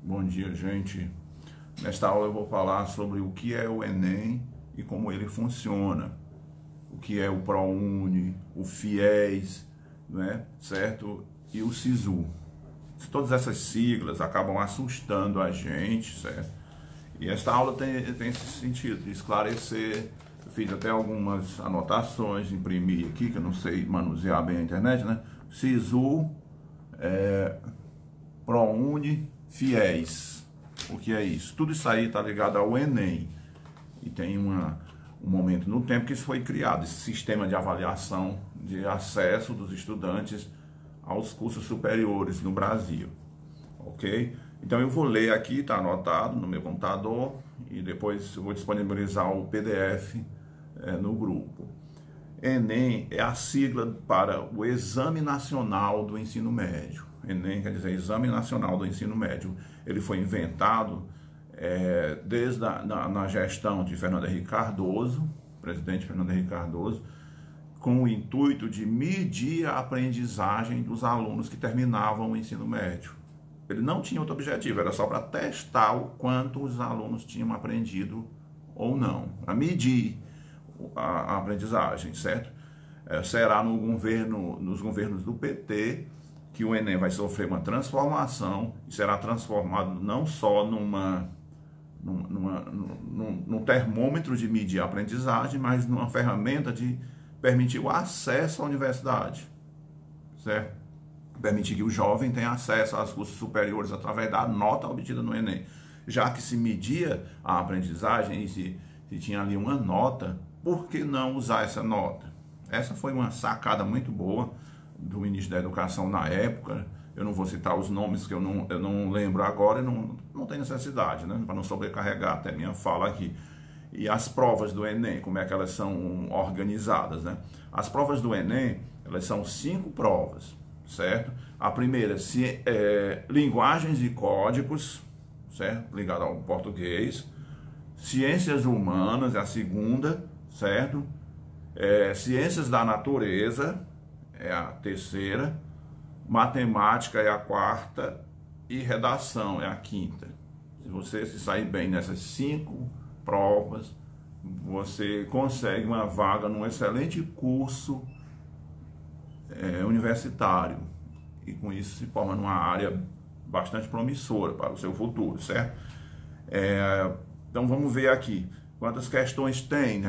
Bom dia, gente. Nesta aula eu vou falar sobre o que é o Enem e como ele funciona. O que é o ProUni, o FIES, né? Certo? E o SISU. Todas essas siglas acabam assustando a gente, certo? E esta aula tem esse sentido de esclarecer. Eu fiz até algumas anotações, imprimi aqui, que eu não sei manusear bem a internet, né? SISU, ProUni, FIES. O que é isso? Tudo isso aí está ligado ao Enem. E tem um momento no tempo que isso foi criado, esse sistema de avaliação de acesso dos estudantes aos cursos superiores no Brasil. Ok? Então eu vou ler aqui, está anotado no meu computador, e depois eu vou disponibilizar o PDF no grupo. Enem é a sigla para o Exame Nacional do Ensino Médio. Enem quer dizer Exame Nacional do Ensino Médio. Ele foi inventado desde na gestão de Fernando Henrique Cardoso, presidente Fernando Henrique Cardoso, com o intuito de medir a aprendizagem dos alunos que terminavam o ensino médio. Ele não tinha outro objetivo, era só para testar o quanto os alunos tinham aprendido ou não, para medir a aprendizagem, certo? Será nos governos do PT que o Enem vai sofrer uma transformação e será transformado não só num termômetro de medir a aprendizagem, mas numa ferramenta de permitir o acesso à universidade, certo? Permitir que o jovem tenha acesso aos cursos superiores através da nota obtida no Enem. Já que se media a aprendizagem e se tinha ali uma nota, por que não usar essa nota? Essa foi uma sacada muito boa do ministro da Educação na época. Eu não vou citar os nomes que eu não lembro agora, e não tem necessidade, né? Para não sobrecarregar até minha fala aqui. E as provas do Enem, como é que elas são organizadas, né? As provas do Enem, elas são 5 provas, certo? A primeira, linguagens e códigos, certo? Ligado ao português. Ciências humanas é a segunda, certo? Ciências da natureza é a terceira. Matemática é a quarta e redação é a quinta. Se você se sair bem nessas 5 provas, você consegue uma vaga num excelente curso universitário, e com isso se forma numa área bastante promissora para o seu futuro, certo? Então vamos ver aqui quantas questões tem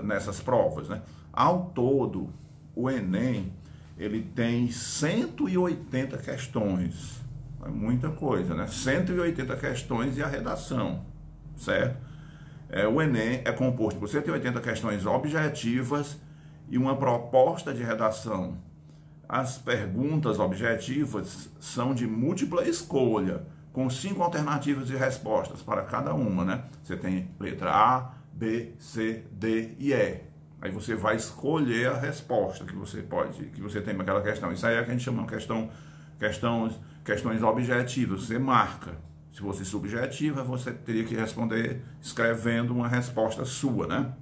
nessas provas, né? Ao todo, o Enem ele tem 180 questões, é muita coisa, né? 180 questões e a redação, certo? O Enem é composto por 180 questões objetivas e uma proposta de redação. As perguntas objetivas são de múltipla escolha, com 5 alternativas de respostas para cada uma, né? Você tem letra A, B, C, D e E. Aí você vai escolher a resposta que você tem para aquela questão. Isso aí é o que a gente chama de questões objetivas. Você marca. Se fosse subjetiva, você teria que responder escrevendo uma resposta sua, né?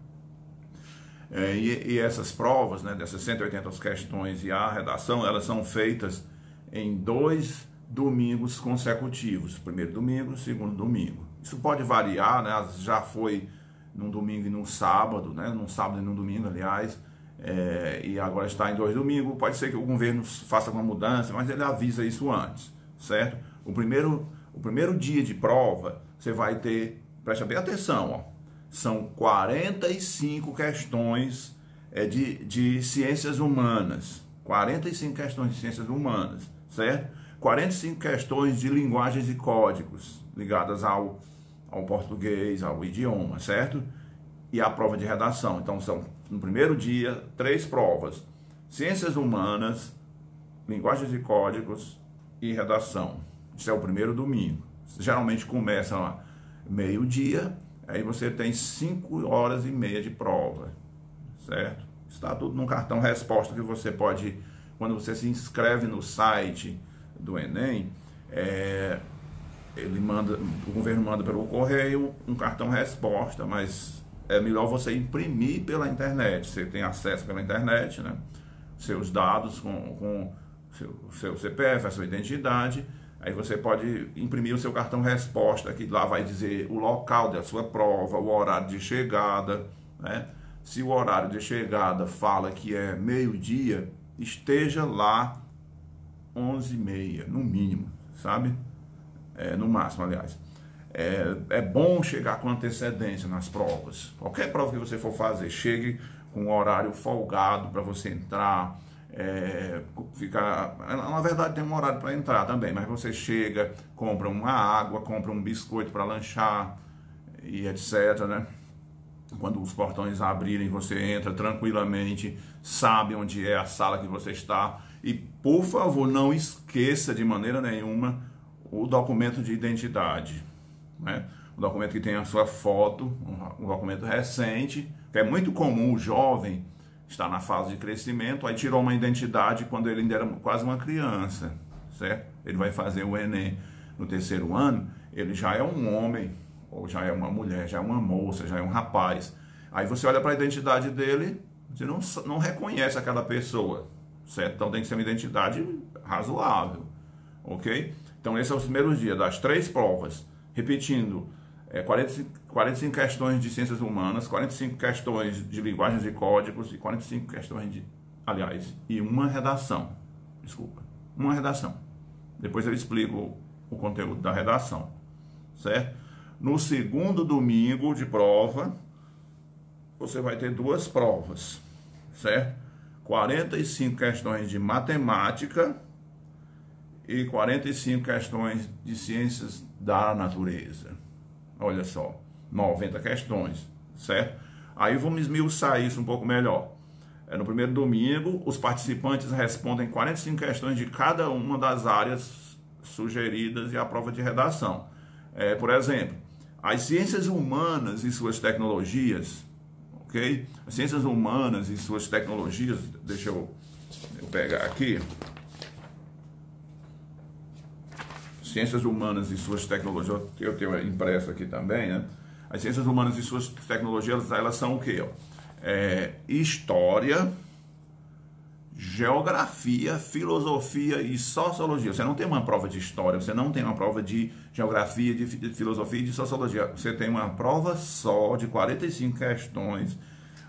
E essas provas, né, dessas 180 questões e a redação, elas são feitas em 2 domingos consecutivos. Primeiro domingo, segundo domingo. Isso pode variar, né? Já foi num domingo e num sábado, né? Num sábado e num domingo, aliás. E agora está em 2 domingos. Pode ser que o governo faça uma mudança, mas ele avisa isso antes, certo? O primeiro dia de prova, você vai ter, preste bem atenção, ó, são 45 questões de ciências humanas. 45 questões de ciências humanas, certo? 45 questões de linguagens e códigos ligadas ao português, ao idioma, certo? E a prova de redação. Então são, no primeiro dia, 3 provas: ciências humanas, linguagens e códigos e redação. Isso é o primeiro domingo. Geralmente começa meio-dia, aí você tem 5 horas e meia de prova, certo? Está tudo num cartão resposta que você pode, quando você se inscreve no site do Enem, o governo manda pelo correio um cartão resposta, mas é melhor você imprimir pela internet. Você tem acesso pela internet, né? Seus dados com seu CPF, a sua identidade, Aí você pode imprimir o seu cartão resposta, que lá vai dizer o local da sua prova, o horário de chegada, né? Se o horário de chegada fala que é meio-dia, esteja lá 11h30, no mínimo, sabe? No máximo, aliás. É bom chegar com antecedência nas provas. Qualquer prova que você for fazer, chegue com um horário folgado para você entrar. Na verdade tem um horário para entrar também, mas você chega, compra uma água, compra um biscoito para lanchar e etc, né? Quando os portões abrirem, você entra tranquilamente, sabe onde é a sala que você está. E, por favor, não esqueça de maneira nenhuma o documento de identidade, né? O documento que tem a sua foto, um documento recente, que é muito comum o jovem estar na fase de crescimento, aí tirou uma identidade quando ele ainda era quase uma criança, certo? Ele vai fazer o Enem no 3º ano, ele já é um homem, ou já é uma mulher, já é uma moça, já é um rapaz. Aí você olha para a identidade dele, você não reconhece aquela pessoa, certo? Então tem que ser uma identidade razoável, ok? Então esses são os primeiros dias das 3 provas. Repetindo, 45 questões de ciências humanas, 45 questões de linguagens e códigos e 45 questões e uma redação. Desculpa, uma redação. Depois eu explico o conteúdo da redação, certo? No segundo domingo de prova, você vai ter 2 provas, certo? 45 questões de matemática e 45 questões de ciências da natureza. Olha só, 90 questões, certo? Aí vamos esmiuçar isso um pouco melhor. No primeiro domingo, os participantes respondem 45 questões de cada uma das áreas sugeridas e a prova de redação. Por exemplo, as ciências humanas e suas tecnologias, ok? As ciências humanas e suas tecnologias, deixa eu pegar aqui. Ciências humanas e suas tecnologias, eu tenho impresso aqui também, né? As ciências humanas e suas tecnologias, elas são o quê? História, geografia, filosofia e sociologia. Você não tem uma prova de história, você não tem uma prova de geografia, de filosofia e de sociologia. Você tem uma prova só de 45 questões.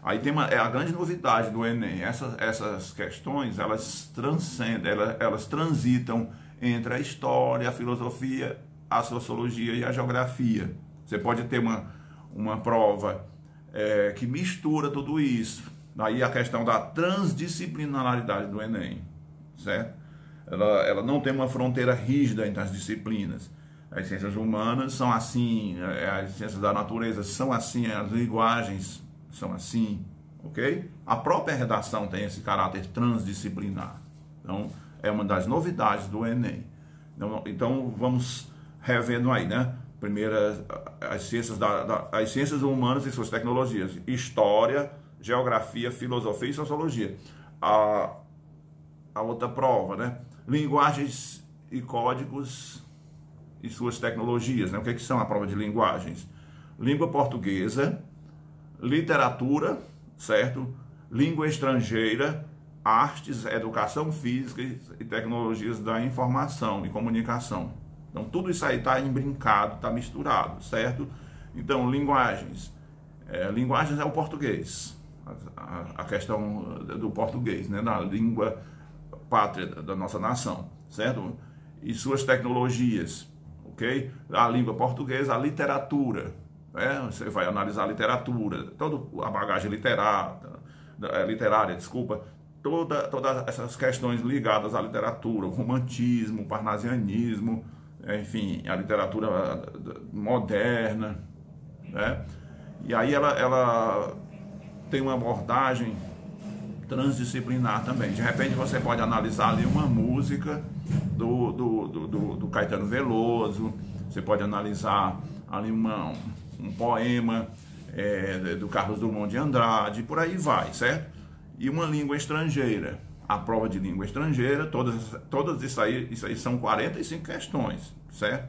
Aí tem a grande novidade do Enem. Essas questões, elas transcendem, elas transitam entre a história, a filosofia, a sociologia e a geografia. Você pode ter uma prova que mistura tudo isso. Daí a questão da transdisciplinaridade do Enem, certo? Ela não tem uma fronteira rígida entre as disciplinas. As ciências humanas são assim, as ciências da natureza são assim, as linguagens são assim, ok? A própria redação tem esse caráter transdisciplinar. Então, é uma das novidades do Enem. Então vamos revendo aí, né? Primeiro, as ciências humanas e suas tecnologias. História, geografia, filosofia e sociologia. A outra prova, né? Linguagens e códigos e suas tecnologias, né? O que são a prova de linguagens? Língua portuguesa, literatura, certo? Língua estrangeira, artes, educação física e tecnologias da informação e comunicação. Então, tudo isso aí está embrincado, está misturado, certo? Então, linguagens. Linguagens é o português. A questão do português, né? Da língua pátria da nossa nação, certo? E suas tecnologias, ok? A língua portuguesa, a literatura. Você vai analisar a literatura, toda a bagagem literária, desculpa, todas essas questões ligadas à literatura, o romantismo, o parnasianismo, enfim, a literatura moderna, né? E aí ela tem uma abordagem transdisciplinar também. De repente você pode analisar ali uma música do Caetano Veloso, você pode analisar ali um poema do Carlos Drummond de Andrade, por aí vai, certo? E uma língua estrangeira. A prova de língua estrangeira, todas isso aí são 45 questões, certo?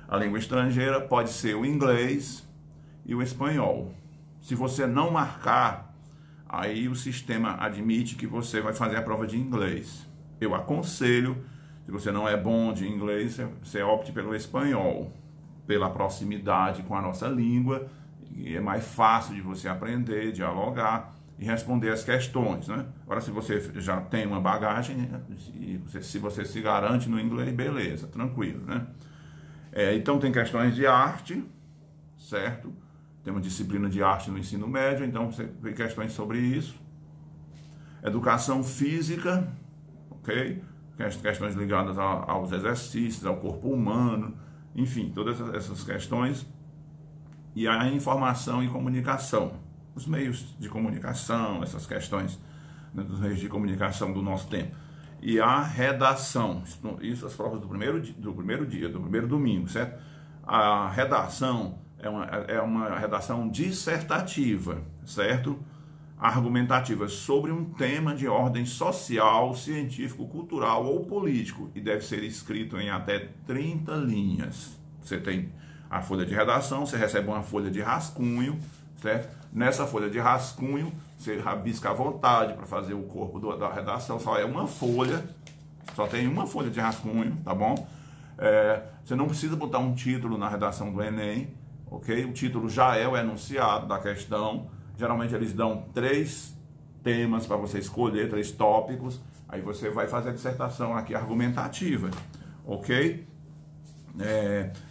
A língua estrangeira pode ser o inglês e o espanhol. Se você não marcar, aí o sistema admite que você vai fazer a prova de inglês. Eu aconselho, se Se você não é bom de inglês, você opte pelo espanhol, pela proximidade com a nossa língua, e é mais fácil de você aprender, dialogar e responder as questões, né? Agora, se você já tem uma bagagem, se você se garante no inglês, beleza, tranquilo, né? Então, tem questões de arte, certo? Tem uma disciplina de arte no ensino médio, então você vê questões sobre isso. Educação física, ok? Questões ligadas aos exercícios, ao corpo humano, enfim, todas essas questões. E a informação e comunicação, os meios de comunicação, essas questões, né, dos meios de comunicação do nosso tempo. E a redação, isso as provas do primeiro dia, do primeiro domingo, certo? A redação é uma redação dissertativa, certo? Argumentativa sobre um tema de ordem social, científico, cultural ou político e deve ser escrito em até 30 linhas. Você tem a folha de redação, você recebe uma folha de rascunho, certo? Nessa folha de rascunho, você rabisca à vontade para fazer o corpo da redação, só é uma folha, só tem uma folha de rascunho, tá bom? Você não precisa botar um título na redação do Enem, ok? O título já é o enunciado da questão. Geralmente eles dão 3 temas para você escolher, 3 tópicos, aí você vai fazer a dissertação aqui argumentativa, ok?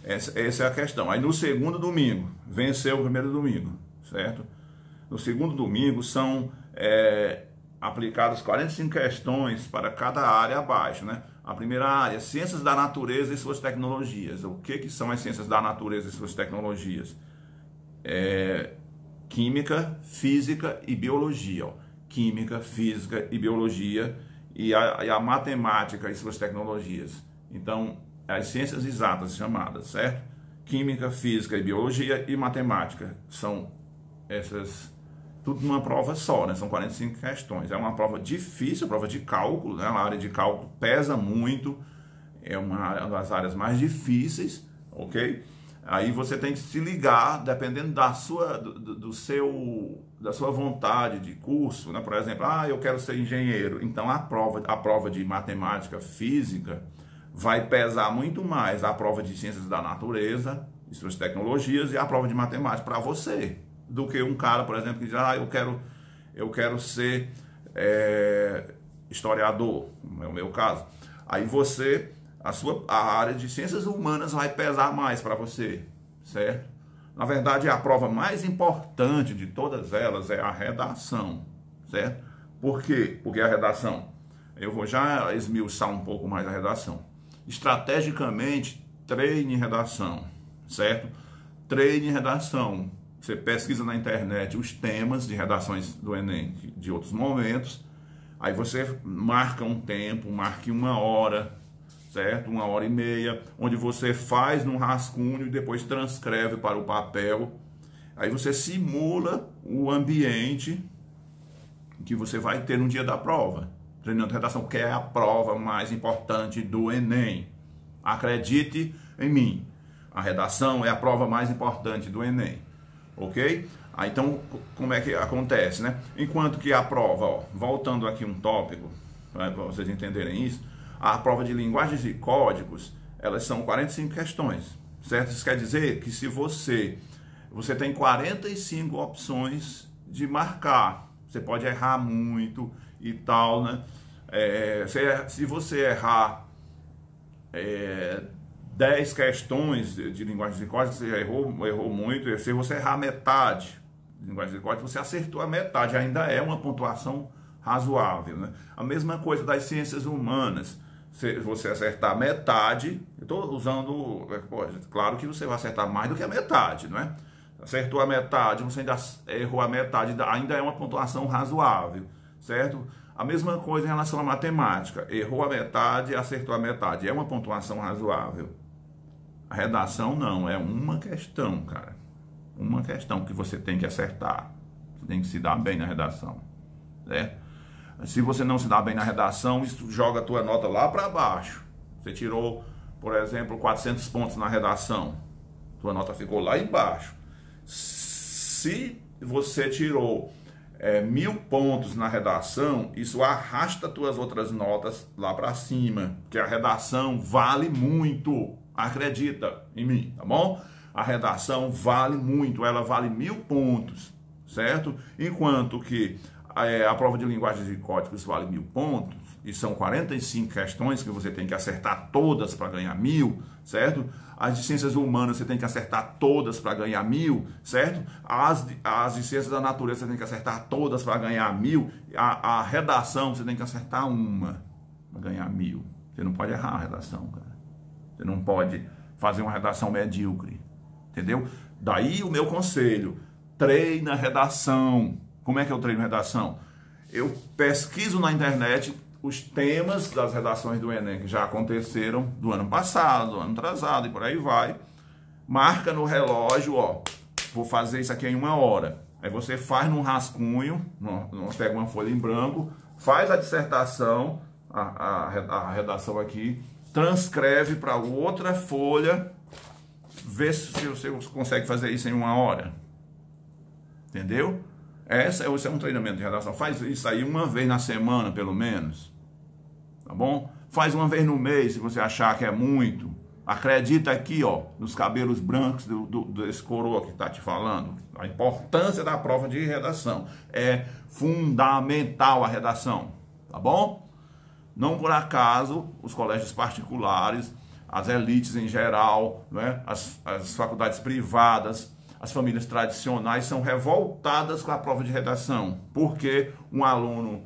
Essa é a questão. Aí no segundo domingo, venceu o primeiro domingo, certo? No segundo domingo são aplicadas 45 questões para cada área abaixo, né? A primeira área, ciências da natureza e suas tecnologias. O que são as ciências da natureza e suas tecnologias? Química, física e biologia. Ó. Química, física e biologia e a matemática e suas tecnologias. Então, as ciências exatas chamadas, certo? Química, física e biologia e matemática. São essas, tudo numa prova só, né? São 45 questões. É uma prova difícil, prova de cálculo, né? A área de cálculo pesa muito, é uma das áreas mais difíceis, ok? Aí você tem que se ligar, dependendo da sua vontade de curso, né? Por exemplo, eu quero ser engenheiro. Então a prova de matemática, física, vai pesar muito mais a prova de ciências da natureza e suas tecnologias e a prova de matemática para você, do que um cara, por exemplo, que diz, eu quero ser historiador, é o meu caso. Aí você... A área de ciências humanas vai pesar mais para você, certo? Na verdade, a prova mais importante de todas elas é a redação, certo? Por quê? Porque a redação, eu vou já esmiuçar um pouco mais a redação. Estrategicamente, treine redação, certo? Treine redação. Você pesquisa na internet os temas de redações do Enem de outros momentos, aí você marca um tempo, marque 1 hora, certo? 1h30, onde você faz num rascunho e depois transcreve para o papel. Aí você simula o ambiente que você vai ter no dia da prova. Treinando redação, que é a prova mais importante do Enem. Acredite em mim, a redação é a prova mais importante do Enem, ok? Então, como é que acontece, né? Enquanto que a prova, ó, voltando aqui um tópico, para vocês entenderem isso, a prova de linguagens e códigos, elas são 45 questões, certo? Isso quer dizer que se você tem 45 opções de marcar, você pode errar muito e tal, né? Se você errar 10 questões de linguagens e códigos, você já errou muito. Se você errar metade de linguagens e códigos, você acertou a metade, ainda é uma pontuação razoável, né? A mesma coisa das ciências humanas. Se você acertar metade, eu estou usando, claro que você vai acertar mais do que a metade, não é? Acertou a metade, você ainda errou a metade, ainda é uma pontuação razoável, certo? A mesma coisa em relação à matemática, errou a metade, acertou a metade, é uma pontuação razoável. A redação não, é uma questão, cara, uma questão que você tem que acertar, você tem que se dar bem na redação, certo? Se você não se dá bem na redação, isso joga a tua nota lá para baixo. Você tirou, por exemplo, 400 pontos na redação. Tua nota ficou lá embaixo. Se você tirou 1000 pontos na redação, isso arrasta tuas outras notas lá para cima, que a redação vale muito, acredita em mim, tá bom? A redação vale muito, ela vale 1000 pontos, certo? Enquanto que a prova de linguagens e códigos vale 1000 pontos, e são 45 questões que você tem que acertar todas para ganhar 1000, certo? As de ciências humanas você tem que acertar todas para ganhar 1000, certo? As de ciências da natureza você tem que acertar todas para ganhar 1000. A redação você tem que acertar uma para ganhar 1000. Você não pode errar a redação, cara. Você não pode fazer uma redação medíocre, entendeu? Daí o meu conselho, treina a redação. Como é que eu treino redação? Eu pesquiso na internet os temas das redações do Enem que já aconteceram do ano passado, do ano atrasado e por aí vai. Marca no relógio, ó, vou fazer isso aqui em 1 hora. Aí você faz num rascunho, pega uma folha em branco, faz a dissertação, a redação aqui, transcreve para outra folha, vê se você consegue fazer isso em 1 hora. Entendeu? Esse é um treinamento de redação. Faz isso aí uma vez na semana, pelo menos. Tá bom? Faz uma vez no mês, se você achar que é muito. Acredita aqui, ó, nos cabelos brancos desse coroa que está te falando. A importância da prova de redação. É fundamental a redação. Tá bom? Não por acaso, os colégios particulares, as elites em geral, né, as faculdades privadas, as famílias tradicionais são revoltadas com a prova de redação, porque um aluno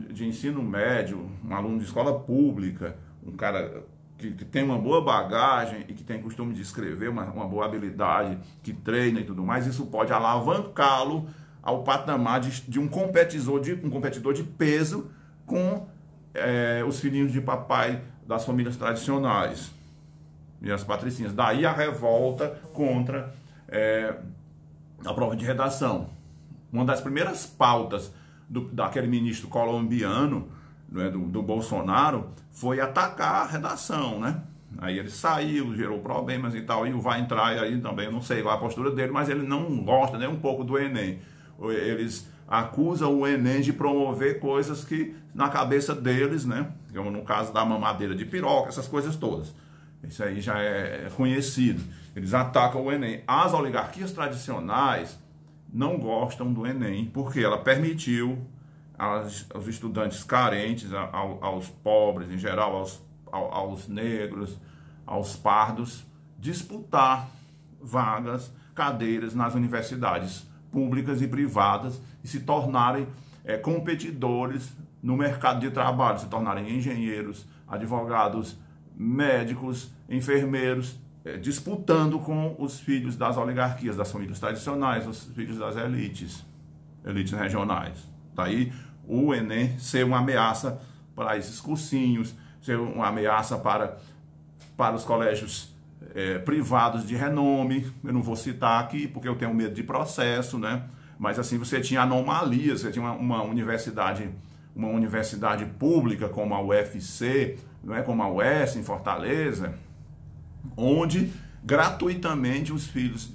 de ensino médio, um aluno de escola pública, um cara que tem uma boa bagagem e que tem costume de escrever, uma boa habilidade, que treina e tudo mais, isso pode alavancá-lo ao patamar de um competidor de peso com os filhinhos de papai das famílias tradicionais e as patricinhas. Daí a revolta contra a prova de redação. Uma das primeiras pautas daquele ministro colombiano, né, do Bolsonaro, foi atacar a redação, né? Aí ele saiu, gerou problemas e tal, e vai entrar, e aí também eu não sei qual é a postura dele, mas ele não gosta nem um pouco do Enem. Eles acusam o Enem de promover coisas que, na cabeça deles, né, como no caso da mamadeira de piroca, essas coisas todas. Isso aí já é conhecido. Eles atacam o Enem. As oligarquias tradicionais não gostam do Enem, porque ela permitiu aos estudantes carentes, aos pobres em geral, aos negros, aos pardos, disputar vagas, cadeiras nas universidades públicas e privadas e se tornarem competidores no mercado de trabalho, se tornarem engenheiros, advogados, médicos, enfermeiros, disputando com os filhos das oligarquias, das famílias tradicionais, os filhos das elites regionais. Daí o Enem ser uma ameaça para esses cursinhos, ser uma ameaça para os colégios privados de renome. Eu não vou citar aqui porque eu tenho medo de processo, né? Mas assim, você tinha anomalias, você tinha uma universidade pública como a UFC, não é, como a UES em Fortaleza, onde gratuitamente os filhos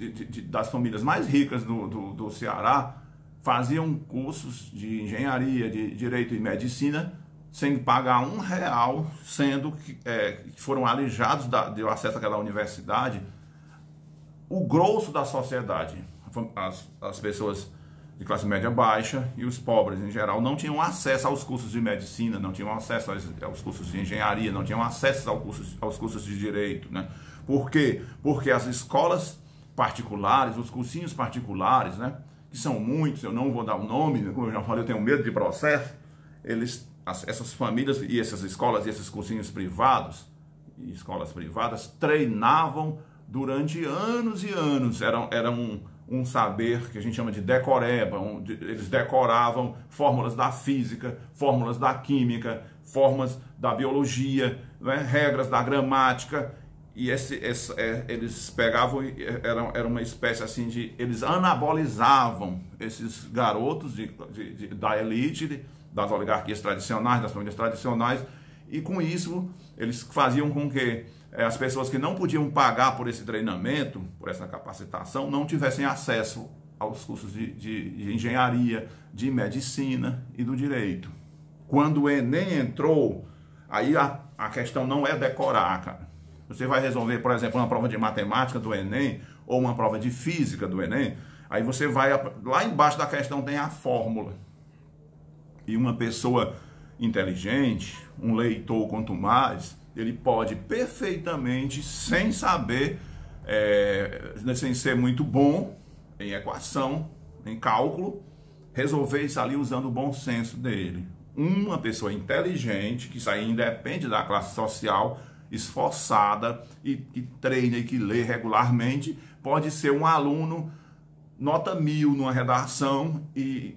das famílias mais ricas do Ceará faziam cursos de engenharia, de direito e medicina sem pagar R$1, sendo que foram alijados do acesso àquela universidade o grosso da sociedade. As pessoas de classe média baixa e os pobres em geral não tinham acesso aos cursos de medicina, não tinham acesso aos cursos de engenharia, não tinham acesso aos cursos de direito, né? Por quê? Porque as escolas particulares, os cursinhos particulares, né, que são muitos, eu não vou dar o nome, como eu já falei, eu tenho medo de processo, essas famílias e essas escolas e esses cursinhos privados e escolas privadas treinavam durante anos e anos, era um saber que a gente chama de decoreba, onde eles decoravam fórmulas da física, fórmulas da química, fórmulas da biologia, né, regras da gramática, e eles pegavam, era uma espécie assim eles anabolizavam esses garotos da elite, das oligarquias tradicionais, das famílias tradicionais, e com isso eles faziam com que as pessoas que não podiam pagar por esse treinamento, por essa capacitação, não tivessem acesso aos cursos de engenharia, de medicina e do direito. Quando o Enem entrou, aí a questão não é decorar, cara. Você vai resolver, por exemplo, uma prova de matemática do Enem ou uma prova de física do Enem, aí você vai, lá embaixo da questão tem a fórmula. E uma pessoa inteligente, um leitor quanto mais, ele pode perfeitamente, sem saber, sem ser muito bom em equação, em cálculo, resolver isso ali usando o bom senso dele. Uma pessoa inteligente, que isso aí independe da classe social, esforçada e que treina e que lê regularmente, pode ser um aluno nota 1000 numa redação e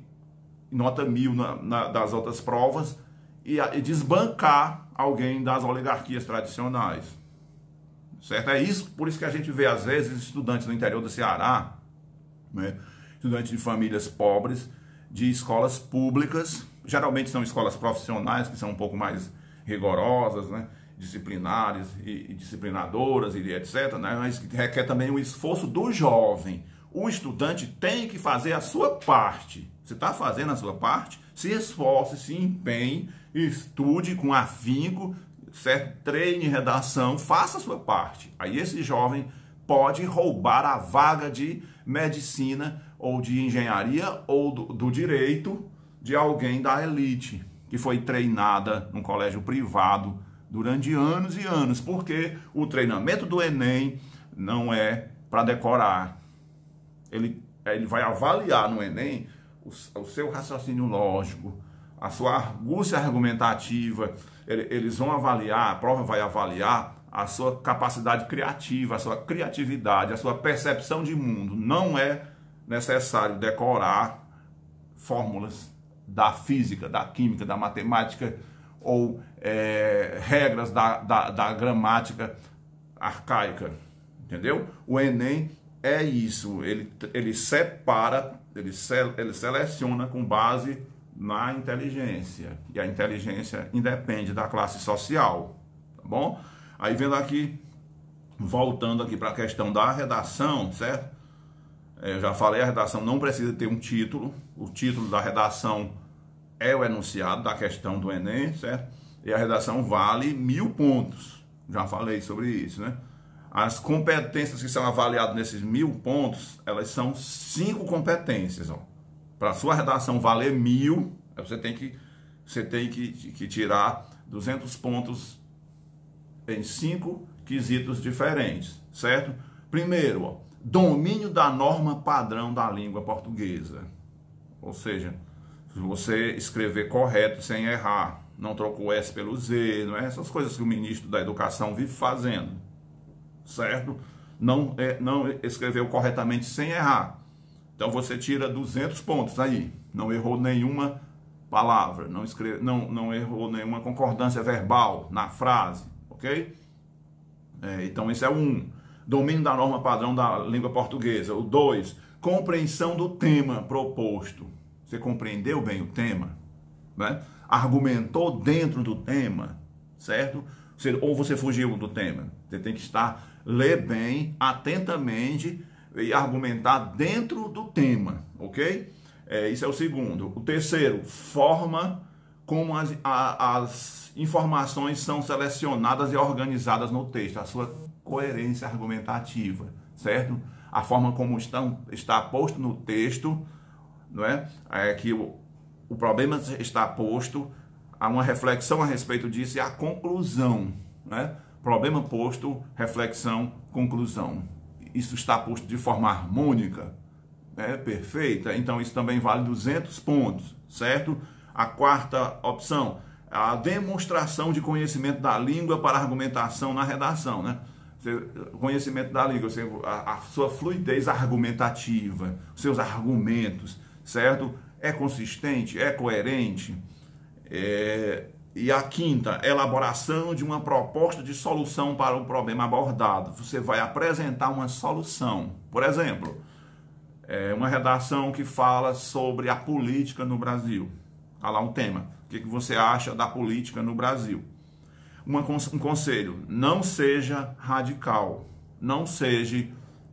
nota 1000 das outras provas e desbancar alguém das oligarquias tradicionais. Certo? É isso, por isso que a gente vê às vezes estudantes do interior do Ceará, né, estudantes de famílias pobres, de escolas públicas, geralmente são escolas profissionais que são um pouco mais rigorosas, né, disciplinares e disciplinadoras e etc, né, mas que requer também o esforço do jovem. O estudante tem que fazer a sua parte. Você está fazendo a sua parte? Se esforce, se empenhe, estude com afinco, certo? Treine redação, faça a sua parte. Aí esse jovem pode roubar a vaga de medicina ou de engenharia ou do direito de alguém da elite, que foi treinada num colégio privado durante anos e anos, porque o treinamento do Enem não é para decorar. Ele vai avaliar no Enem o seu raciocínio lógico, a sua argúcia argumentativa. Eles vão avaliar, a prova vai avaliar a sua capacidade criativa, a sua criatividade, a sua percepção de mundo. Não é necessário decorar fórmulas da física, da química, da matemática ou regras da gramática arcaica, entendeu? O Enem é isso, ele separa, ele seleciona com base na inteligência, e a inteligência independe da classe social, tá bom? Aí vendo aqui, voltando aqui para a questão da redação, certo? Eu já falei, a redação não precisa ter um título, o título da redação é o enunciado da questão do Enem, certo? E a redação vale 1000 pontos, já falei sobre isso, né? As competências que são avaliadas nesses 1000 pontos, elas são 5 competências, ó. Para a sua redação valer 1000, você tem que tirar 200 pontos em 5 quesitos diferentes, certo? Primeiro, ó, domínio da norma padrão da língua portuguesa. Ou seja, se você escrever correto sem errar, não trocou S pelo Z, não é? Essas coisas que o ministro da Educação vive fazendo, certo? Não escreveu corretamente sem errar. Então você tira 200 pontos aí. Não errou nenhuma palavra, não errou nenhuma concordância verbal na frase, ok? Então esse é o 1. Domínio da norma padrão da língua portuguesa. O 2, compreensão do tema proposto. Você compreendeu bem o tema, né? Argumentou dentro do tema, certo? Ou você fugiu do tema. Você tem que ler bem, atentamente e argumentar dentro do tema, ok? Isso é o segundo. O terceiro, forma como as informações são selecionadas e organizadas no texto, a sua coerência argumentativa, certo? A forma como está posto no texto, não é? Que o problema está posto, há uma reflexão a respeito disso e a conclusão, né? Problema posto, reflexão, conclusão. Isso está posto de forma harmônica, perfeita, então isso também vale 200 pontos, certo? A quarta opção, a demonstração de conhecimento da língua para argumentação na redação, né? Conhecimento da língua, a sua fluidez argumentativa, os seus argumentos, certo? É consistente, é coerente. E a quinta, elaboração de uma proposta de solução para o problema abordado. Você vai apresentar uma solução. Por exemplo, uma redação que fala sobre a política no Brasil. Há lá um tema. O que você acha da política no Brasil? Um conselho, não seja radical. Não seja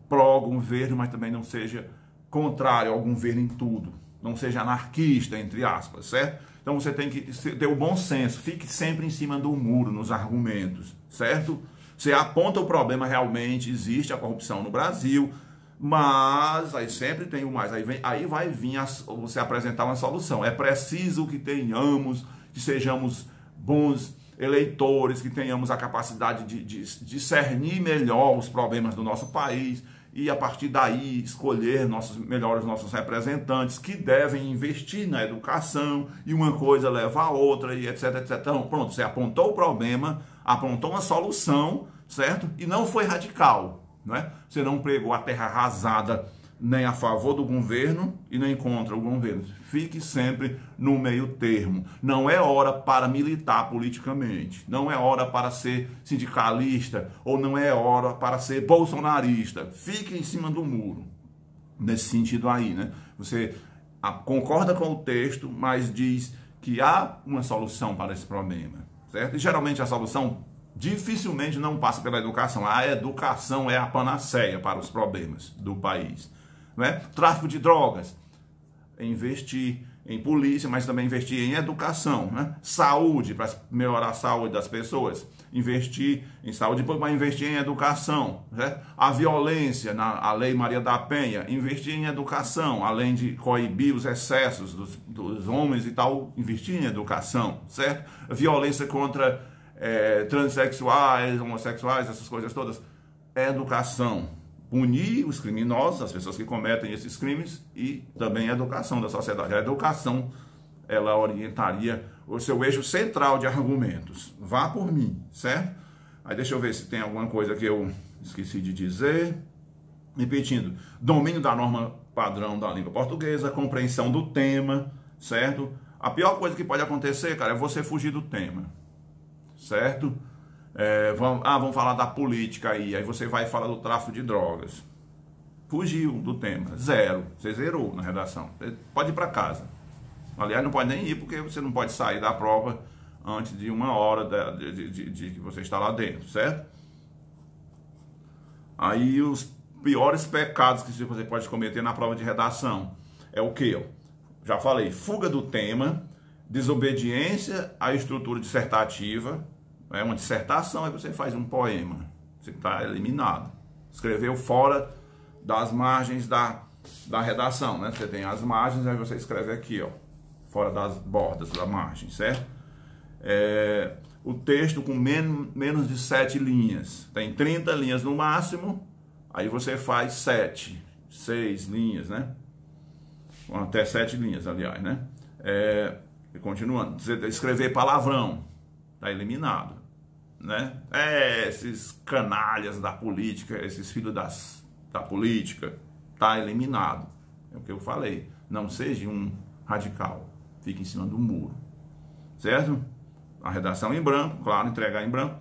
pró-governo, mas também não seja contrário ao governo em tudo. Não seja anarquista, entre aspas, certo? Então você tem que ter o bom senso. Fique sempre em cima do muro nos argumentos, certo? Você aponta o problema, realmente existe a corrupção no Brasil, mas aí sempre tem o mais. Aí vai vir você apresentar uma solução. É preciso que tenhamos, que sejamos bons eleitores, que tenhamos a capacidade de discernir melhor os problemas do nosso país e a partir daí escolher nossos representantes que devem investir na educação e uma coisa leva a outra e etc, etc. Então, pronto, você apontou o problema, apontou uma solução, certo? E não foi radical, não é? Você não pregou a terra arrasada nem a favor do governo e nem contra o governo. Fique sempre no meio termo. Não é hora para militar politicamente. Não é hora para ser sindicalista ou não é hora para ser bolsonarista. Fique em cima do muro. Nesse sentido aí, né? Você concorda com o texto, mas diz que há uma solução para esse problema, certo? E geralmente a solução dificilmente não passa pela educação. A educação é a panaceia para os problemas do país. Não é? Tráfico de drogas, investir em polícia, mas também investir em educação, né? Saúde, para melhorar a saúde das pessoas, investir em saúde, depois vai investir em educação, né? A violência, a Lei Maria da Penha, investir em educação, além de coibir os excessos dos homens e tal, investir em educação, certo? A violência contra transexuais, homossexuais, essas coisas todas, educação. Punir os criminosos, as pessoas que cometem esses crimes e também a educação da sociedade. A educação, ela orientaria o seu eixo central de argumentos. Vá por mim, certo? Aí deixa eu ver se tem alguma coisa que eu esqueci de dizer. Repetindo, domínio da norma padrão da língua portuguesa, compreensão do tema, certo? A pior coisa que pode acontecer, cara, é você fugir do tema, certo? Vamos falar da política aí você vai falar do tráfico de drogas. Fugiu do tema, zero, você zerou na redação, você pode ir para casa. Aliás, não pode nem ir porque você não pode sair da prova antes de 1 hora de que você está lá dentro, certo? Aí os piores pecados que você pode cometer na prova de redação é o que? Já falei, fuga do tema, desobediência à estrutura dissertativa. É uma dissertação, aí você faz um poema. Você está eliminado. Escreveu fora das margens da redação, né? Você tem as margens, aí você escreve aqui, ó, fora das bordas da margem, certo? O texto com menos de 7 linhas. Tem 30 linhas no máximo, aí você faz 6 linhas, né? Até 7 linhas, aliás, né? E continuando, você escrever palavrão, está eliminado. Né? Esses canalhas da política, esses filhos da política, tá eliminado. É o que eu falei. Não seja um radical. Fique em cima do muro. Certo? A redação em branco, claro, entregar em branco.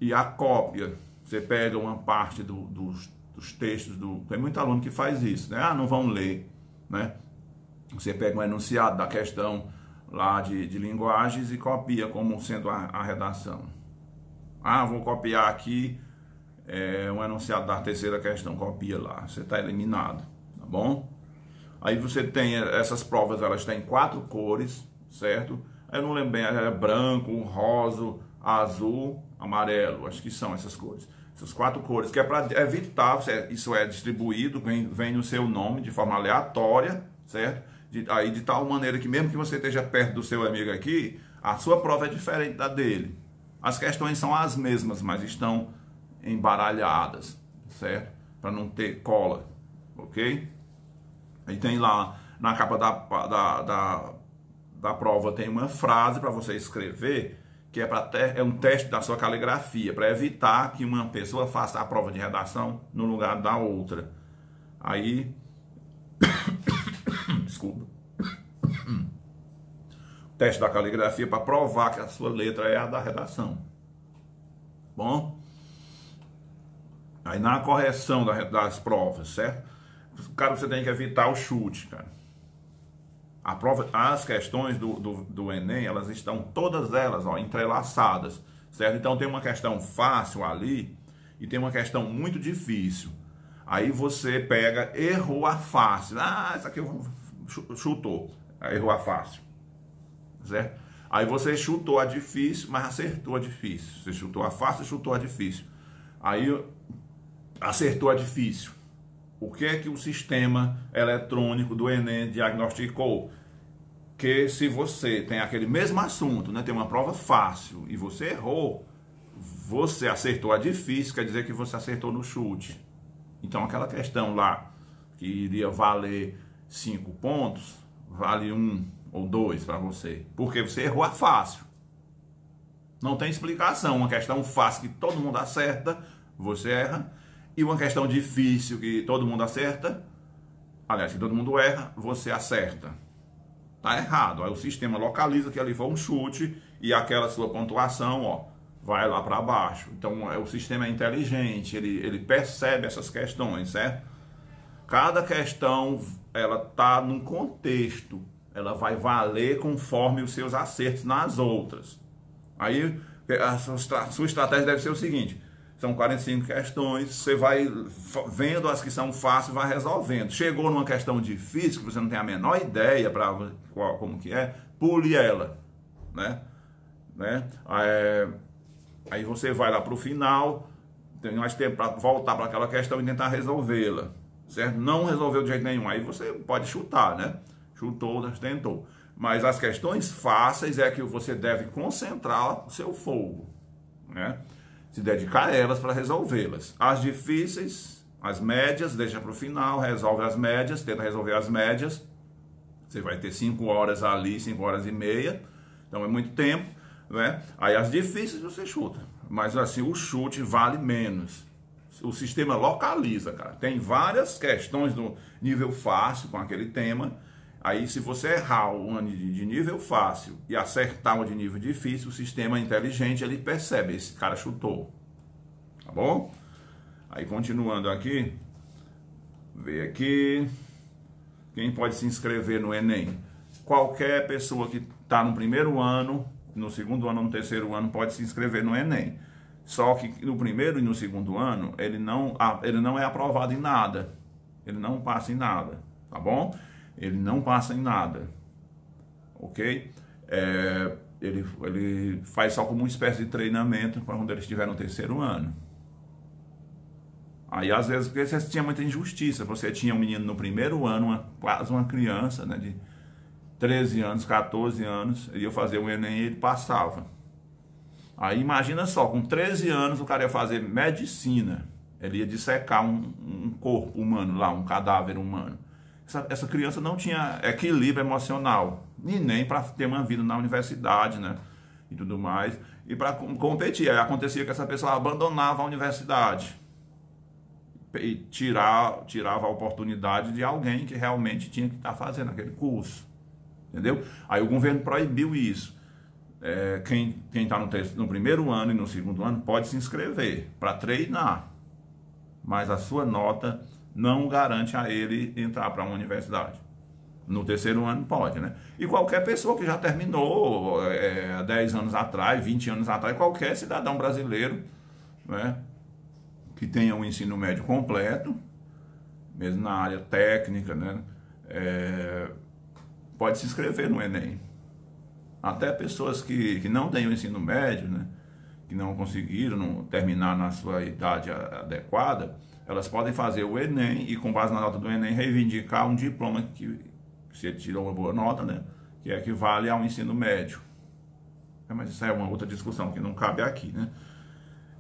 E a cópia. Você pega uma parte dos textos tem muito aluno que faz isso, né? Não vão ler, né? Você pega um enunciado da questão lá de linguagens e copia como sendo a redação. Vou copiar aqui um enunciado da terceira questão, copia lá, você está eliminado, tá bom? Aí você tem essas provas, elas têm 4 cores, certo? Eu não lembro bem, é branco, rosa, azul, amarelo, acho que são essas cores. Essas 4 cores, que é para evitar, isso é distribuído, vem no seu nome de forma aleatória, certo? De tal maneira que mesmo que você esteja perto do seu amigo aqui, a sua prova é diferente da dele. As questões são as mesmas, mas estão embaralhadas, certo? Para não ter cola, ok? Aí tem lá, na capa da prova, tem uma frase para você escrever, que é um teste da sua caligrafia, para evitar que uma pessoa faça a prova de redação no lugar da outra. Aí... Desculpa. Teste da caligrafia para provar que a sua letra é a da redação. Bom? Aí na correção das provas, certo? Cara, você tem que evitar o chute, cara. As questões do Enem, elas estão todas elas, ó, entrelaçadas, certo? Então tem uma questão fácil ali e tem uma questão muito difícil. Aí você pega, errou a fácil. Ah, isso aqui chutou. Aí errou a fácil. Certo? Aí você chutou a difícil, mas acertou a difícil. Você chutou a fácil, chutou a difícil. Aí acertou a difícil. O que é que o sistema eletrônico do Enem diagnosticou? Que se você tem aquele mesmo assunto, né, tem uma prova fácil e você errou, você acertou a difícil, quer dizer que você acertou no chute. Então aquela questão lá que iria valer 5 pontos, vale 1 ou 2 para você, porque você errou a fácil. Não tem explicação. Uma questão fácil que todo mundo acerta, você erra, e uma questão difícil que todo mundo acerta, aliás, que todo mundo erra, você acerta. Tá errado. Aí o sistema localiza que ali foi um chute e aquela sua pontuação, ó, vai lá para baixo. Então o sistema é inteligente, ele percebe essas questões, certo? Cada questão, ela tá num contexto, ela vai valer conforme os seus acertos nas outras. Aí a sua estratégia deve ser o seguinte: são 45 questões, você vai vendo as que são fáceis, vai resolvendo. Chegou numa questão difícil, que você não tem a menor ideia para como que é, pule ela, né? Aí você vai lá para o final, tem mais tempo para voltar para aquela questão e tentar resolvê-la, certo? Não resolveu de jeito nenhum, aí você pode chutar, né? Chutou, tentou. Mas as questões fáceis é que você deve concentrar o seu fogo, né? Se dedicar a elas para resolvê-las. As difíceis, as médias, deixa para o final, resolve as médias, tenta resolver as médias. Você vai ter 5 horas ali, 5 horas e meia, então é muito tempo, né? Aí as difíceis você chuta, mas assim, o chute vale menos. O sistema localiza, cara. Tem várias questões do nível fácil com aquele tema. Aí, se você errar uma de nível fácil e acertar uma de nível difícil, o sistema inteligente, ele percebe, esse cara chutou. Tá bom? Aí, continuando aqui, ver aqui, quem pode se inscrever no Enem? Qualquer pessoa que está no primeiro ano, no segundo ano ou no terceiro ano, pode se inscrever no Enem. Só que no primeiro e no segundo ano, ele não é aprovado em nada. Ele não passa em nada, tá bom? Ele não passa em nada, ok? Ele faz só como uma espécie de treinamento para quando ele estiver no terceiro ano. Aí, às vezes, porque você tinha muita injustiça. Você tinha um menino no primeiro ano, quase uma criança, né, de 13 anos, 14 anos, ele ia fazer o Enem e ele passava. Aí, imagina só, com 13 anos, o cara ia fazer medicina. Ele ia dissecar um corpo humano lá, um cadáver humano. Essa criança não tinha equilíbrio emocional, e nem para ter uma vida na universidade, né, e tudo mais, e para competir. Aí acontecia que essa pessoa abandonava a universidade e tirava a oportunidade de alguém que realmente tinha que estar fazendo aquele curso, entendeu? Aí o governo proibiu isso. Quem está no primeiro ano e no segundo ano pode se inscrever para treinar, mas a sua nota não garante a ele entrar para uma universidade. No terceiro ano pode, né? E qualquer pessoa que já terminou há 10 anos atrás, 20 anos atrás, qualquer cidadão brasileiro, né, que tenha um ensino médio completo, mesmo na área técnica, né, pode se inscrever no Enem. Até pessoas que não têm o ensino médio, né, que não conseguiram terminar na sua idade adequada, elas podem fazer o Enem e, com base na nota do Enem, reivindicar um diploma que você tirou uma boa nota, né, que equivale ao ensino médio. Mas isso é uma outra discussão que não cabe aqui, né?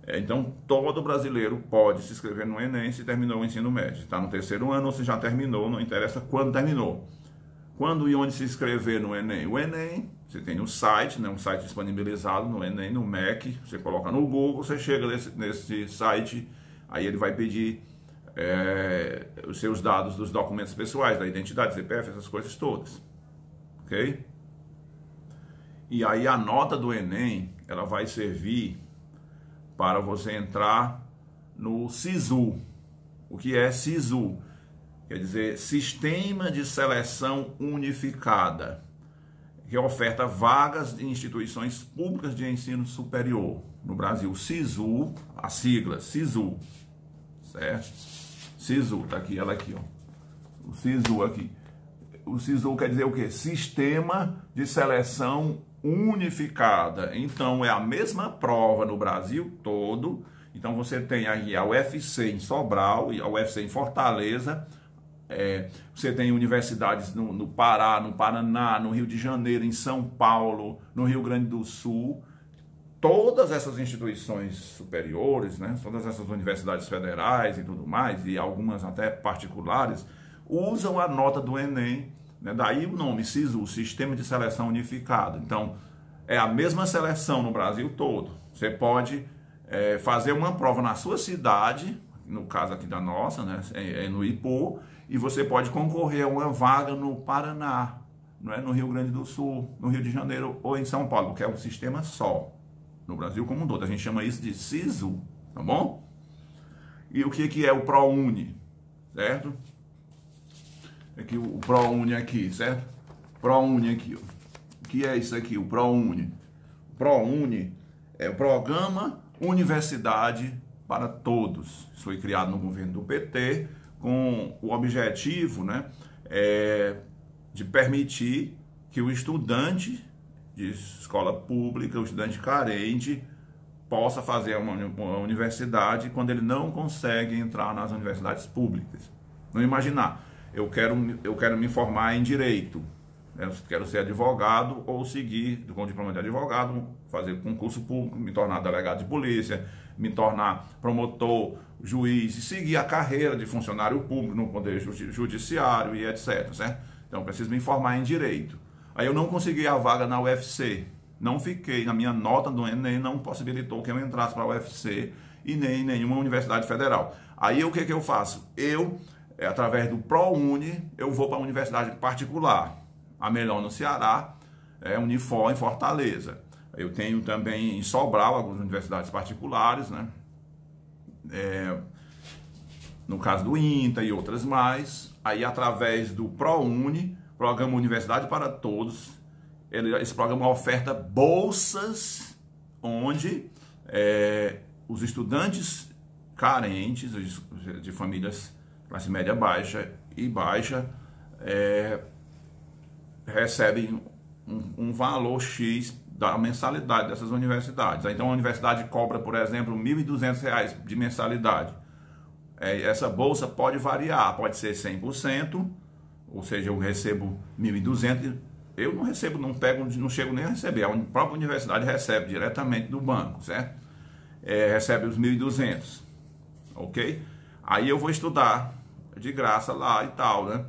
Então, todo brasileiro pode se inscrever no Enem se terminou o ensino médio. Se está no terceiro ano ou se já terminou, não interessa quando terminou. Quando e onde se inscrever no Enem? O Enem, você tem um site, né, um site disponibilizado no Enem, no MEC, você coloca no Google, você chega nesse site. Aí ele vai pedir os seus dados dos documentos pessoais, da identidade, CPF, essas coisas todas. Ok? E aí a nota do Enem, ela vai servir para você entrar no SISU. O que é SISU? Quer dizer, Sistema de Seleção Unificada, que oferta vagas em instituições públicas de ensino superior. No Brasil, SISU, a sigla SISU. Certo? SISU, tá aqui, ela aqui, ó. O SISU aqui. O SISU quer dizer o quê? Sistema de Seleção Unificada. Então, é a mesma prova no Brasil todo. Então, você tem aí a UFC em Sobral e a UFC em Fortaleza. Você tem universidades no Pará, no Paraná, no Rio de Janeiro, em São Paulo, no Rio Grande do Sul. Todas essas instituições superiores, né, todas essas universidades federais e tudo mais, e algumas até particulares, usam a nota do Enem, né, daí o nome SISU, Sistema de Seleção Unificado. Então, é a mesma seleção no Brasil todo. Você pode fazer uma prova na sua cidade, no caso aqui da nossa, né, no Ipu, e você pode concorrer a uma vaga no Paraná, não é, no Rio Grande do Sul, no Rio de Janeiro ou em São Paulo, que é um sistema só. No Brasil como um todo, a gente chama isso de SISU, tá bom? E o que é o ProUni, certo? Aqui o ProUni aqui, certo? ProUni aqui, ó. O que é isso aqui, o ProUni? O ProUni é o Programa Universidade para Todos. Isso foi criado no governo do PT com o objetivo, né, de permitir que o estudante de escola pública, o estudante carente, possa fazer uma universidade quando ele não consegue entrar nas universidades públicas. Não imaginar, eu quero me formar em direito, eu quero ser advogado ou seguir com diploma de advogado, fazer concurso público, me tornar delegado de polícia, me tornar promotor, juiz e seguir a carreira de funcionário público no poder judiciário e etc, certo? Então, eu preciso me formar em direito. Aí eu não consegui a vaga na UFC, não fiquei, na minha nota do Enem não possibilitou que eu entrasse para a UFC e nem em nenhuma universidade federal. Aí o que eu faço? Através do ProUni, eu vou para a universidade particular, a melhor no Ceará, Unifor em Fortaleza. Eu tenho também em Sobral algumas universidades particulares, né? No caso do INTA e outras mais. Aí através do ProUni, Programa Universidade para Todos, esse programa oferta bolsas onde os estudantes carentes de famílias classe média baixa e baixa recebem um valor X da mensalidade dessas universidades. Então a universidade cobra, por exemplo, R$ 1.200 de mensalidade. Essa bolsa pode variar, pode ser 100%, ou seja, eu recebo 1.200, eu não recebo, não chego nem a receber, a própria universidade recebe diretamente do banco, certo? Recebe os 1.200, ok? Aí eu vou estudar de graça lá e tal, né?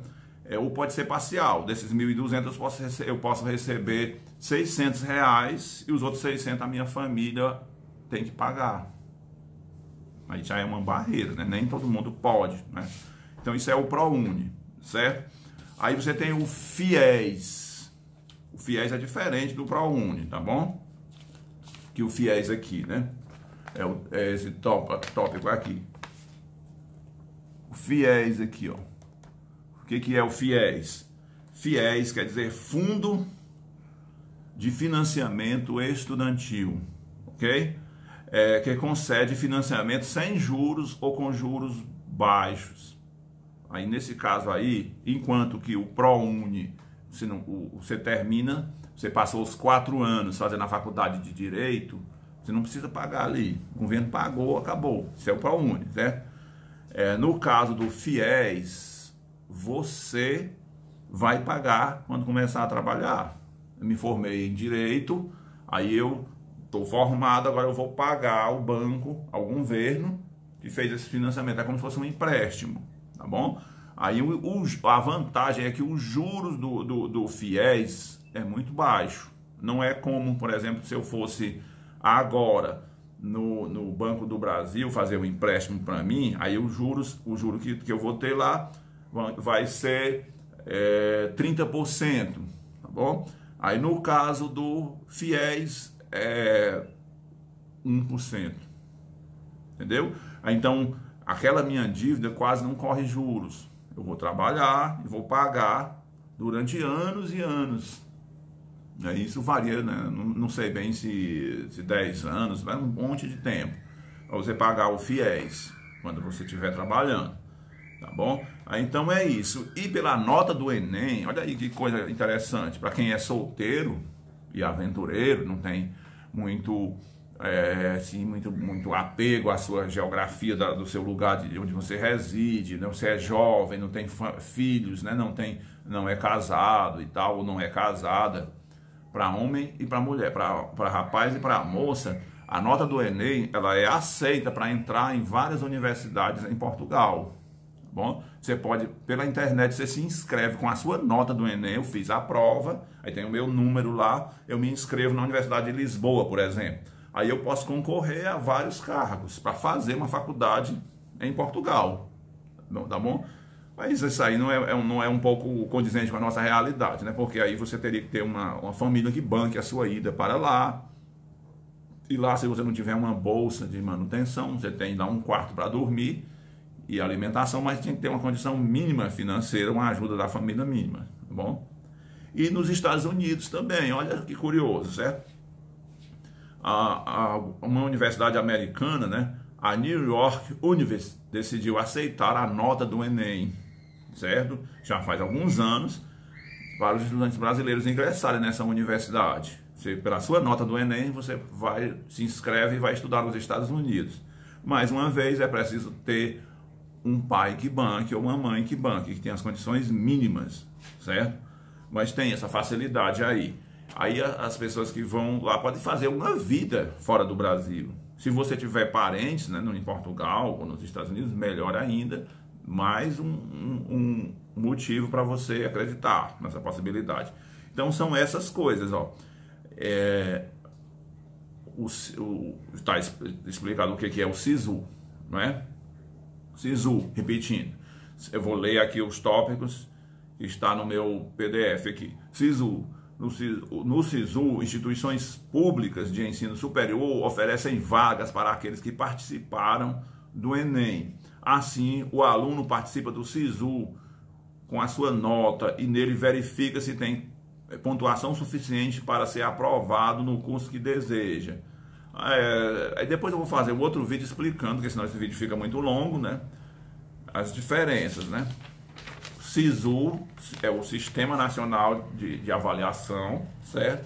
Ou pode ser parcial, desses 1.200 eu posso receber R$600 e os outros 600 a minha família tem que pagar. Aí já é uma barreira, né? Nem todo mundo pode, né? Então isso é o ProUni, certo? Aí você tem o FIES. O FIES é diferente do ProUni, tá bom? Que o FIES aqui, né? É esse tópico aqui. O FIES aqui, ó. O que é o FIES? FIES quer dizer Fundo de Financiamento Estudantil, ok? Que concede financiamento sem juros ou com juros baixos. Aí nesse caso aí, enquanto que o ProUni, você termina, você passou os 4 anos fazendo a faculdade de Direito, você não precisa pagar ali. O governo pagou, acabou. Isso é o ProUni, certo? No caso do FIES, você vai pagar quando começar a trabalhar. Eu me formei em Direito, aí eu estou formado, agora eu vou pagar ao banco, ao governo, que fez esse financiamento. É como se fosse um empréstimo, tá bom? Aí a vantagem é que os juros do FIES é muito baixo. Não é como, por exemplo, se eu fosse agora no Banco do Brasil fazer um empréstimo para mim, aí o juro que eu vou ter lá vai ser 30%, tá bom? Aí no caso do FIES é 1%, entendeu? Então aquela minha dívida quase não corre juros. Eu vou trabalhar e vou pagar durante anos e anos. Isso varia, né? Não sei bem se 10 anos, vai um monte de tempo para você pagar o FIES quando você estiver trabalhando. Tá bom? Então é isso. E pela nota do Enem, olha aí que coisa interessante. Para quem é solteiro e aventureiro, não tem muito, assim, muito apego à sua geografia do seu lugar de onde você reside, né? Você é jovem, não tem filhos, né? Não é casado e tal, ou não é casada. Para homem e para mulher, para rapaz e para moça, a nota do Enem ela é aceita para entrar em várias universidades em Portugal. Bom, você pode, pela internet, você se inscreve com a sua nota do Enem. Eu fiz a prova, aí tem o meu número lá, eu me inscrevo na Universidade de Lisboa, por exemplo. Aí eu posso concorrer a vários cargos para fazer uma faculdade em Portugal. Tá bom? Mas isso aí não é um pouco condizente com a nossa realidade, né? Porque aí você teria que ter uma família que banque a sua ida para lá. E lá, se você não tiver uma bolsa de manutenção, você tem lá um quarto para dormir e alimentação, mas tem que ter uma condição mínima financeira, uma ajuda da família mínima, tá bom? E nos Estados Unidos também, olha que curioso, certo? Uma universidade americana, né? A New York University decidiu aceitar a nota do Enem, certo? Já faz alguns anos, para os estudantes brasileiros ingressarem nessa universidade. Pela sua nota do Enem, você se inscreve e vai estudar nos Estados Unidos. Mais uma vez, é preciso ter um pai que banque ou uma mãe que banque, que tem as condições mínimas, certo? Mas tem essa facilidade aí. Aí as pessoas que vão lá podem fazer uma vida fora do Brasil. Se você tiver parentes, né, em Portugal ou nos Estados Unidos, melhor ainda, mais um motivo para você acreditar nessa possibilidade. Então são essas coisas, ó. Está explicado o que é o SISU, não é? SISU, repetindo. Eu vou ler aqui os tópicos que está no meu PDF aqui. SISU. No SISU, instituições públicas de ensino superior oferecem vagas para aqueles que participaram do Enem. Assim, o aluno participa do SISU com a sua nota e nele verifica se tem pontuação suficiente para ser aprovado no curso que deseja. Aí depois eu vou fazer um outro vídeo explicando, porque senão esse vídeo fica muito longo, né? As diferenças, né? SISU é o Sistema Nacional de Avaliação, certo?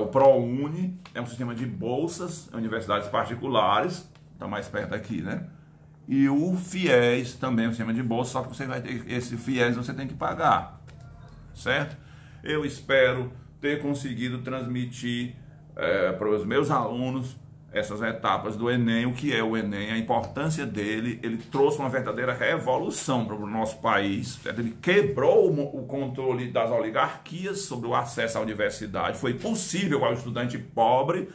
O ProUni é um sistema de bolsas, universidades particulares, está mais perto aqui, né? E o FIES também é um sistema de bolsa, só que você vai ter esse FIES, você tem que pagar, certo? Eu espero ter conseguido transmitir para os meus alunos essas etapas do Enem, o que é o Enem, a importância dele. Ele trouxe uma verdadeira revolução para o nosso país, certo? Ele quebrou o controle das oligarquias sobre o acesso à universidade. Foi possível ao estudante pobre,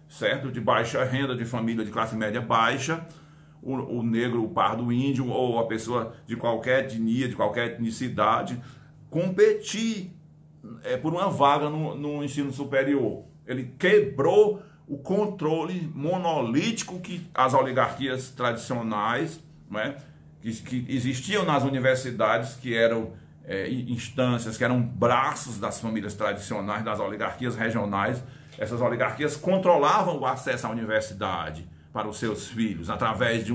certo? De baixa renda, de família de classe média baixa, o negro, o pardo, o índio, ou a pessoa de qualquer etnia, de qualquer etnicidade, competir por uma vaga no ensino superior. Ele quebrou o controle monolítico que as oligarquias tradicionais, né, que existiam nas universidades, que eram instâncias, que eram braços das famílias tradicionais, das oligarquias regionais. Essas oligarquias controlavam o acesso à universidade para os seus filhos, através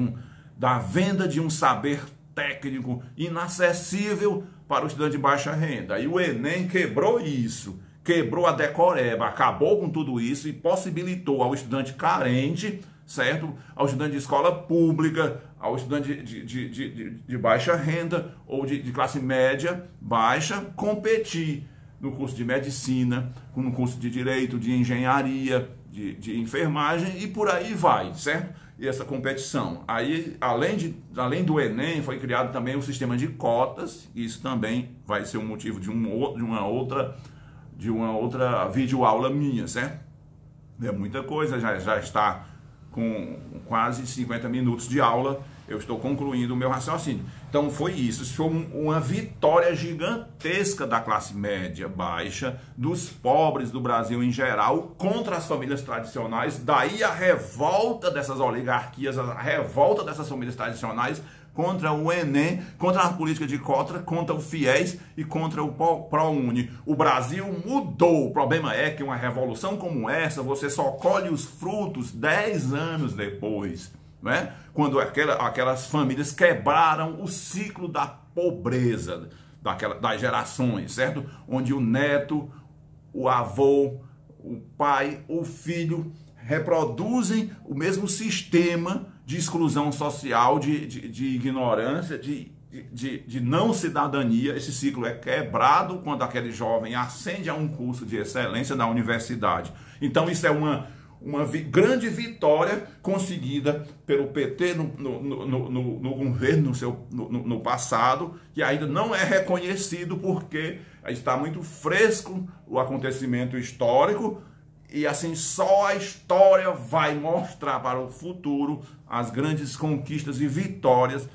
da venda de um saber técnico inacessível para o estudante de baixa renda. E o Enem quebrou isso. Quebrou a decoreba, acabou com tudo isso e possibilitou ao estudante carente, certo? Ao estudante de escola pública, ao estudante de baixa renda ou de classe média baixa, competir no curso de medicina, no curso de direito, de engenharia, de enfermagem e por aí vai, certo? E essa competição. Aí, além do Enem, foi criado também o sistema de cotas. Isso também vai ser um motivo de uma outra videoaula minha, certo? É muita coisa, já está com quase 50 minutos de aula, eu estou concluindo o meu raciocínio. Então foi isso foi uma vitória gigantesca da classe média baixa, dos pobres do Brasil em geral, contra as famílias tradicionais. Daí a revolta dessas oligarquias, a revolta dessas famílias tradicionais contra o Enem, contra a política de cota, contra o FIES e contra o ProUni. O Brasil mudou. O problema é que uma revolução como essa, você só colhe os frutos 10 anos depois. não é? Quando aquelas famílias quebraram o ciclo da pobreza das gerações, certo? Onde o neto, o avô, o pai, o filho reproduzem o mesmo sistema de exclusão social, de ignorância, de não cidadania. Esse ciclo é quebrado quando aquele jovem ascende a um curso de excelência na universidade. Então isso é uma grande vitória conseguida pelo PT no governo no passado, que ainda não é reconhecido porque está muito fresco o acontecimento histórico, e assim só a história vai mostrar para o futuro as grandes conquistas e vitórias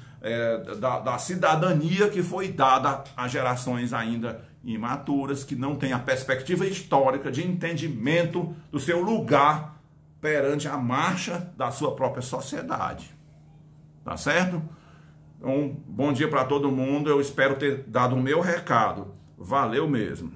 da cidadania que foi dada a gerações ainda imaturas, que não têm a perspectiva histórica de entendimento do seu lugar perante a marcha da sua própria sociedade. Tá certo? Então, bom dia para todo mundo. Eu espero ter dado o meu recado. Valeu mesmo.